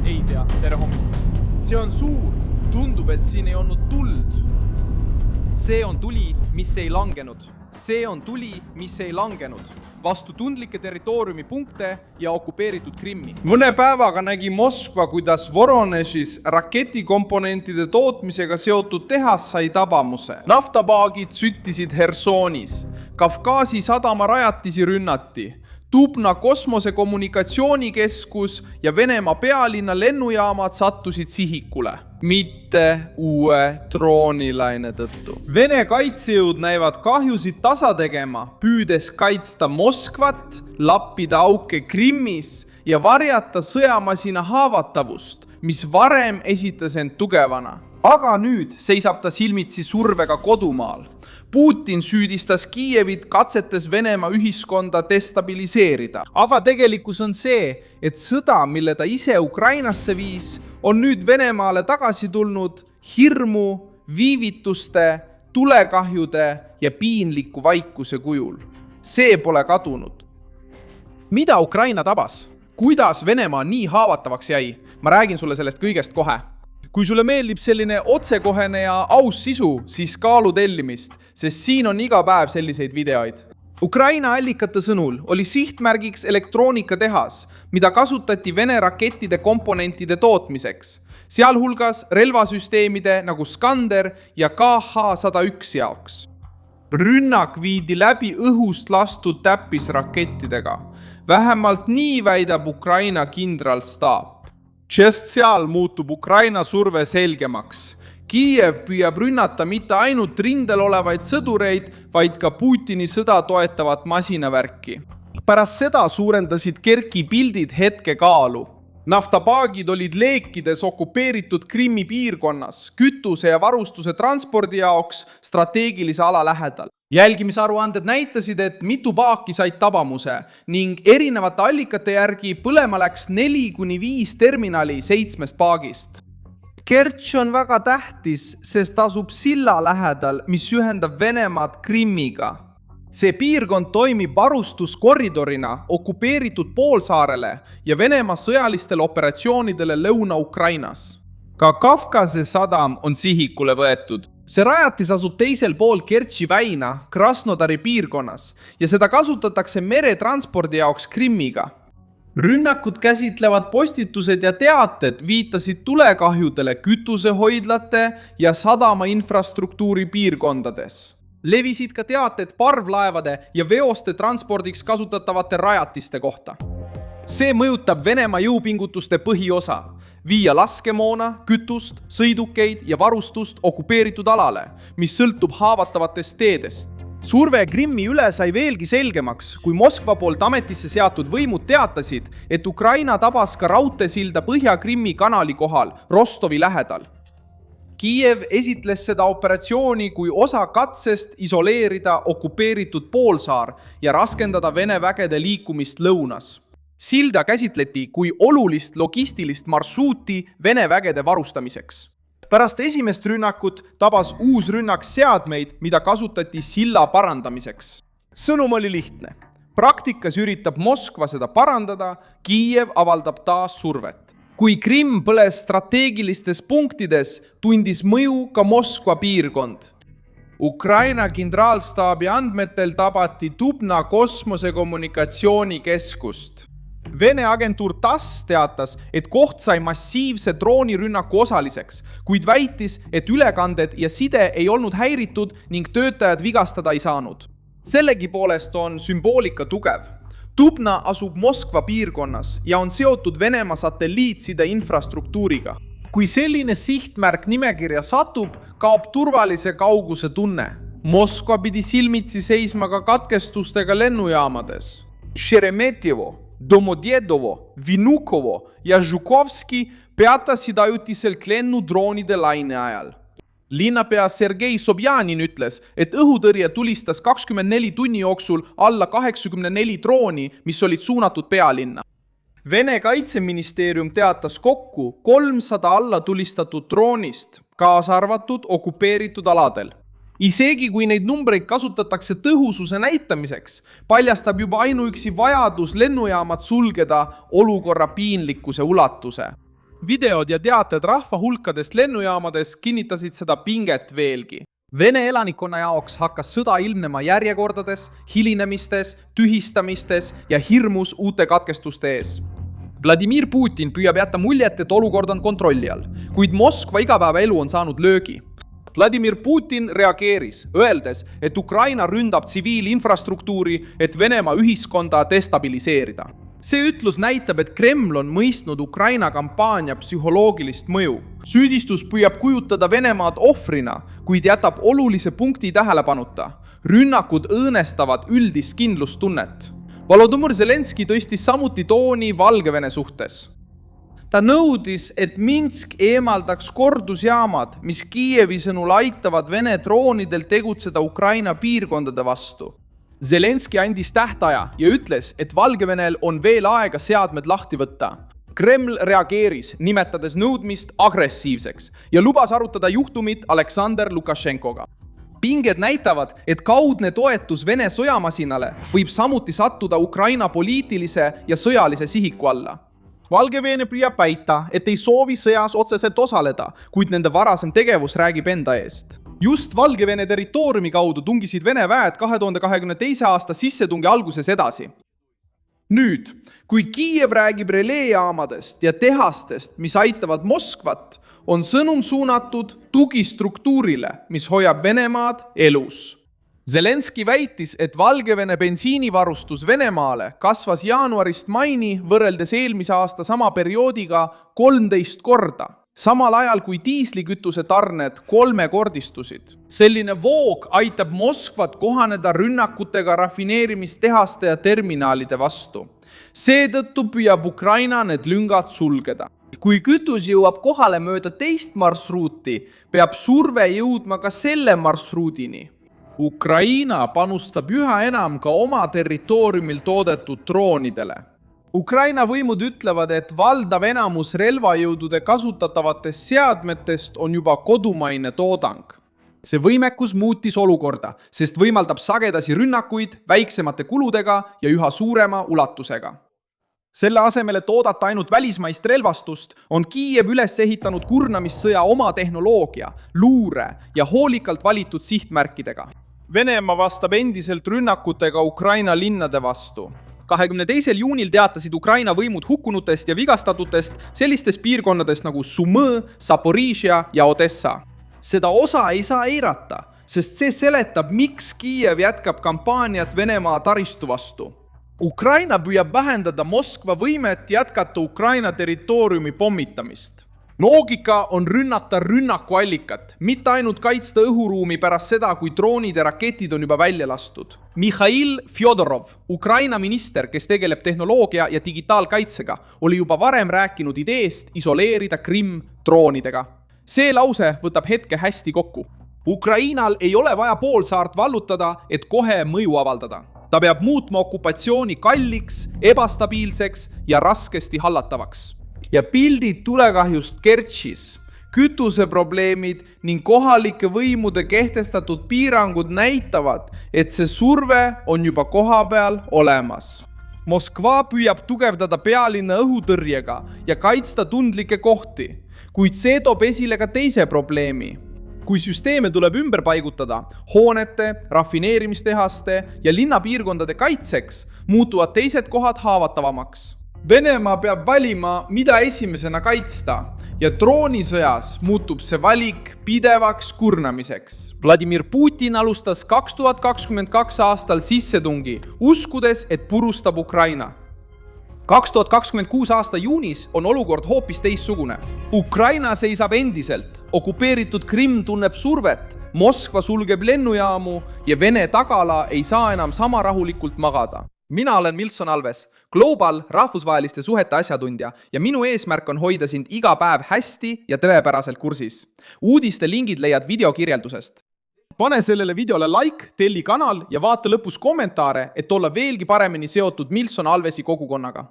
Ei tea, tere hommikust. See on suur. Tundub, et siin ei olnud tuld. See on tuli, mis ei langenud. See on tuli, mis ei langenud. Vastu tundlike territooriumi punkte ja okupeeritud Krimmi. Mõne päevaga nägi Moskva, kuidas Voronežis raketikomponentide tootmisega seotud tehas sai tabamuse. Naftapaagid süttisid Hersonis. Kafkaasi sadama rajatisi rünnati. Dubna kosmosekommunikatsioonikeskus ja Venemaa pealinna lennujaamad sattusid sihikule. Mitte uue droonilaine tõttu. Vene kaitsejõud näivad kahjusid tasa tegema, püüdes kaitsta Moskvat, lappida auke Krimmis ja varjata sõjamasina haavatavust, mis varem esitas end tugevana. Aga nüüd seisab ta silmitsi survega kodumaal. Putin süüdistas Kiievit katsetes Venemaa ühiskonda destabiliseerida. Aga tegelikkus on see, et sõda, mille ta ise Ukrainasse viis, on nüüd Venemaale tagasi tulnud hirmu, viivituste, tulekahjude ja piinliku vaikuse kujul. See pole kadunud. Mida Ukraina tabas? Kuidas Venemaa nii haavatavaks jäi? Ma räägin sulle sellest kõigest kohe. Kui sulle meeldib selline otsekohene ja aus sisu, siis kaalu tellimist, sest siin on iga päev selliseid videoid. Ukraina allikate sõnul oli sihtmärgiks elektroonikatehas, mida kasutati Vene rakettide komponentide tootmiseks, sealhulgas relvasüsteemide nagu Skander ja KH-101 jaoks. Rünnak viidi läbi õhust lastud täppisrakettidega. Vähemalt nii väidab Ukraina kindralstaap. Just seal muutub Ukraina surve selgemaks. Kiiev püüab rünnata mitte ainult rindel olevaid sõdureid, vaid ka Putini sõda toetavat masinavärki. Pärast seda suurendasid Kerki pildid hetke kaalu. Naftapaagid olid leekides okupeeritud Krimmi piirkonnas, kütuse ja varustuse transpordi jaoks strateegilise ala lähedal. Jälgimisaruanded näitasid, et mitu paaki said tabamuse ning erinevate allikate järgi põlema läks 4-5 terminali 7 paagist. Kertš on väga tähtis, sest asub silla lähedal, mis ühendab Venemaad Krimmiga. See piirkond toimib varustuskoridorina okupeeritud poolsaarele ja Venemaa sõjalistele operatsioonidele Lõuna-Ukrainas. Ka Kafkase sadam on sihikule võetud. See rajatis asub teisel pool Kertši väina Krasnodari piirkonnas ja seda kasutatakse meretranspordi jaoks Krimmiga. Rünnakud käsitlevad postitused ja teated viitasid tulekahjudele kütusehoidlate ja sadama infrastruktuuri piirkondades. Levisid ka teated parvlaevade ja veoste transpordiks kasutatavate rajatiste kohta. See mõjutab Venemaa jõupingutuste põhiosa. Viia laskemoona, kütust, sõidukeid ja varustust okupeeritud alale, mis sõltub haavatavatest teedest. Surve Krimmi üle sai veelgi selgemaks, kui Moskva poolt ametisse seatud võimud teatasid, et Ukraina tabas ka raudteesilda Põhja-Krimmi kanali kohal Rostovi lähedal. Kiiev esitles seda operatsiooni kui osa katsest isoleerida okupeeritud poolsaar ja raskendada Vene vägede liikumist lõunas. Silda käsitleti kui olulist logistilist marsruuti Vene vägede varustamiseks. Pärast esimest rünnakut tabas uus rünnak seadmeid, mida kasutati silla parandamiseks. Sõnum oli lihtne. Praktikas üritab Moskva seda parandada, Kiiev avaldab taas survet. Kui Krimm põles strateegilistes punktides, tundis mõju ka Moskva piirkond. Ukraina kindralstaabi andmetel tabati Dubna kosmosekommunikatsioonikeskust. Vene agentuur TASS teatas, et koht sai massiivse droonirünnaku osaliseks, kuid väitis, et ülekanded ja side ei olnud häiritud ning töötajad vigastada ei saanud. Sellegipoolest on sümboolika tugev. Dubna asub Moskva piirkonnas ja on seotud Venemaa satelliitside infrastruktuuriga. Kui selline sihtmärk nimekirja satub, kaob turvalise kauguse tunne. Moskva pidi silmitsi seisma ka katkestustega lennujaamades. Šeremetjevo, Domodjedovo, Vinukovo ja Žukovski peatasid ajutiselt lennudroonide laine ajal. Linnapea Sergei Sobjanin ütles, et õhutõrje tulistas 24 tunni jooksul alla 84 drooni, mis olid suunatud pealinna. Vene kaitseministeerium teatas kokku 300 alla tulistatud droonist, kaasa arvatud okupeeritud aladel. Isegi kui neid numbreid kasutatakse tõhususe näitamiseks, paljastab juba ainuüksi vajadus lennujaamad sulgeda olukorra piinlikkuse ulatuse. videod ja teated rahva hulkadest lennujaamades kinnitasid seda pinget veelgi. Vene elanikkonna jaoks hakkas sõda ilmnema järjekordades, hilinemistes, tühistamistes ja hirmus uute katkestuste ees. Vladimir Putin püüab jätta muljet, et olukord on kontrolli all, kuid Moskva igapäevaelu on saanud löögi. Vladimir Putin reageeris, öeldes, et Ukraina ründab tsiviilinfrastruktuuri, et Venemaa ühiskonda destabiliseerida. See ütlus näitab, et Kreml on mõistnud Ukraina kampaania psühholoogilist mõju. Süüdistus püüab kujutada Venemaad ohvrina, kuid jätab olulise punkti tähelepanuta. Rünnakud õõnestavad üldist kindlustunnet. Volodõmõr Zelenski tõstis samuti tooni Valgevene suhtes. Ta nõudis, et Minsk eemaldaks kordusjaamad, mis Kiievi sõnul aitavad Vene droonidel tegutseda Ukraina piirkondade vastu. Zelenski andis tähtaja ja ütles, et Valgevenel on veel aega seadmed lahti võtta. Kreml reageeris, nimetades nõudmist agressiivseks ja lubas arutada juhtumit Aleksandr Lukašenkoga. Pinged näitavad, et kaudne toetus Vene sõjamasinale võib samuti sattuda Ukraina poliitilise ja sõjalise sihiku alla. Valgevene püüab väita, et ei soovi sõjas otseselt osaleda, kuid nende varasem tegevus räägib enda eest. Just Valgevene territooriumi kaudu tungisid Vene väed 2022. aasta sissetungi alguses edasi. Nüüd, kui Kiiev räägib releejaamadest ja tehastest, mis aitavad Moskvat, on sõnum suunatud tugistruktuurile, mis hoiab Venemaad elus. Zelenski väitis, et Valgevene bensiinivarustus Venemaale kasvas jaanuarist maini võrreldes eelmise aasta sama perioodiga 13 korda, samal ajal kui diislikütuse tarned 3-kordistusid. Selline voog aitab Moskvat kohaneda rünnakutega rafineerimistehaste ja terminaalide vastu. Seetõttu püüab Ukraina need lüngad sulgeda. Kui kütus jõuab kohale mööda teist marsruuti, peab surve jõudma ka selle marsruudini. Ukraina panustab üha enam ka oma territooriumil toodetud droonidele. Ukraina võimud ütlevad, et valdav enamus relvajõudude kasutatavatest seadmetest on juba kodumaine toodang. See võimekus muutis olukorda, sest võimaldab sagedasi rünnakuid väiksemate kuludega ja üha suurema ulatusega. Selle asemel, et oodata ainult välismaist relvastust, on Kiiev üles ehitanud kurnamissõja oma tehnoloogia, luure ja hoolikalt valitud sihtmärkidega. Venemaa vastab endiselt rünnakutega Ukraina linnade vastu. 22. juunil teatasid Ukraina võimud hukkunutest ja vigastatutest sellistes piirkondades nagu Sumõ, Zaporižja ja Odessa. Seda osa ei saa eirata, sest see seletab, miks Kiiev jätkab kampaaniat Venemaa taristu vastu. Ukraina püüab vähendada Moskva võimet jätkata Ukraina territooriumi pommitamist. Loogika on rünnata rünnakuallikat, mitte ainult kaitsta õhuruumi pärast seda, kui droonid ja raketid on juba välja lastud. Mihhail Fjodorov, Ukraina minister, kes tegeleb tehnoloogia ja digitaalkaitsega, oli juba varem rääkinud ideest isoleerida Krimm droonidega. See lause võtab hetke hästi kokku. Ukrainal ei ole vaja poolsaart vallutada, et kohe mõju avaldada. Ta peab muutma okupatsiooni kalliks, ebastabiilseks ja raskesti hallatavaks. Ja pildid tulekahjust Kertšis, kütuseprobleemid ning kohalike võimude kehtestatud piirangud näitavad, et see surve on juba kohapeal olemas. Moskva püüab tugevdada pealinna õhutõrjega ja kaitsta tundlikke kohti, kuid see toob esile ka teise probleemi. Kui süsteeme tuleb ümber paigutada hoonete, rafineerimistehaste ja linnapiirkondade kaitseks, muutuvad teised kohad haavatavamaks. Venemaa peab valima, mida esimesena kaitsta ja droonisõjas muutub see valik pidevaks kurnamiseks. Vladimir Putin alustas 2022 aastal sissetungi, uskudes, et purustab Ukraina. 2026 aasta juunis on olukord hoopis teistsugune. Ukraina seisab endiselt, okupeeritud Krimm tunneb survet, Moskva sulgeb lennujaamu ja Vene tagala ei saa enam sama rahulikult magada. Mina olen Milson Alves, Global rahvusvaheliste suhete asjatundja ja minu eesmärk on hoida sind iga päev hästi ja tõepäraselt kursis. Uudiste lingid leiad videokirjeldusest. Pane sellele videole like, telli kanal ja vaata lõpus kommentaare, et olla veelgi paremini seotud Milson Alvesi kogukonnaga.